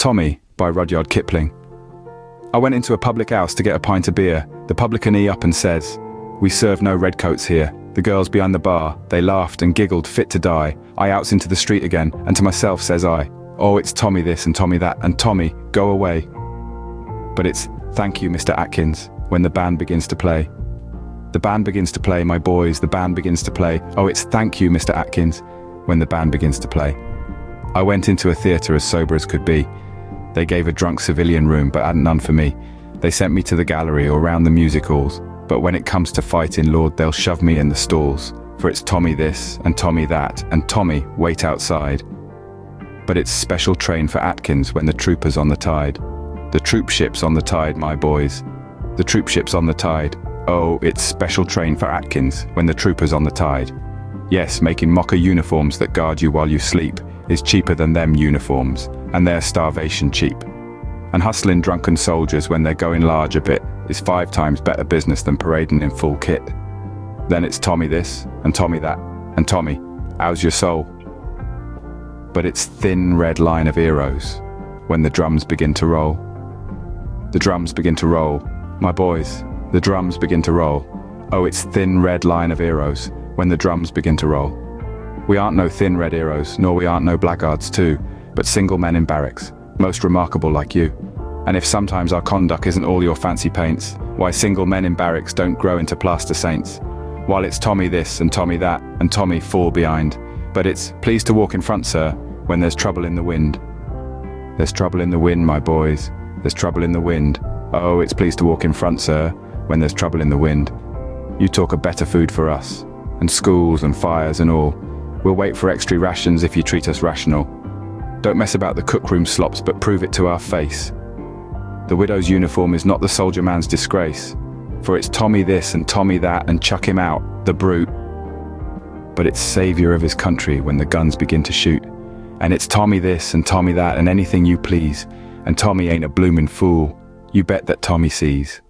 Tommy by Rudyard Kipling. I went into a public house to get a pint of beer. The publican up and says, "We serve no redcoats here." The girls behind the bar, they laughed and giggled fit to die. I outs into the street again, and to myself says I, "Oh, it's Tommy this and Tommy that, and Tommy, go away." But it's "Thank you, Mr. Atkins," when the band begins to play. The band begins to play, my boys, the band begins to play. Oh, it's "Thank you, Mr. Atkins," when the band begins to play. I went into a theatre as sober as could be. They gave a drunk civilian room, but hadn't none for me. They sent me to the gallery or round the music halls. But when it comes to fighting, Lord, they'll shove me in the stalls. For it's Tommy this and Tommy that, and Tommy, wait outside. But it's special train for Atkins when the trooper's on the tide. The troop ship's on the tide, my boys. The troop ship's on the tide. Oh, it's special train for Atkins when the trooper's on the tide. Yes, making mocker uniforms that guard you while you sleep is cheaper than them uniforms, and they're starvation cheap. And hustling drunken soldiers when they're going large a bit is 5 times better business than parading in full kit. Then it's Tommy this and Tommy that, and Tommy, how's your soul? But it's thin red line of heroes when the drums begin to roll. The drums begin to roll, my boys, the drums begin to roll. Oh, it's thin red line of heroes when the drums begin to roll. We aren't no thin red heroes, nor we aren't no blackguards too, but single men in barracks, most remarkable like you. And if sometimes our conduct isn't all your fancy paints, why single men in barracks don't grow into plaster saints. While it's Tommy this and Tommy that, and Tommy fall behind. But it's "Please to walk in front, sir," when there's trouble in the wind. There's trouble in the wind, my boys, there's trouble in the wind. Oh, it's "Please to walk in front, sir," when there's trouble in the wind. You talk of better food for us, and schools and fires and all. We'll wait for extra rations if you treat us rational. Don't mess about the cookroom slops, but prove it to our face. The widow's uniform is not the soldier man's disgrace, for it's Tommy this and Tommy that, and chuck him out, the brute. But it's savior of his country when the guns begin to shoot. And it's Tommy this and Tommy that, and anything you please. And Tommy ain't a bloomin' fool. You bet that Tommy sees.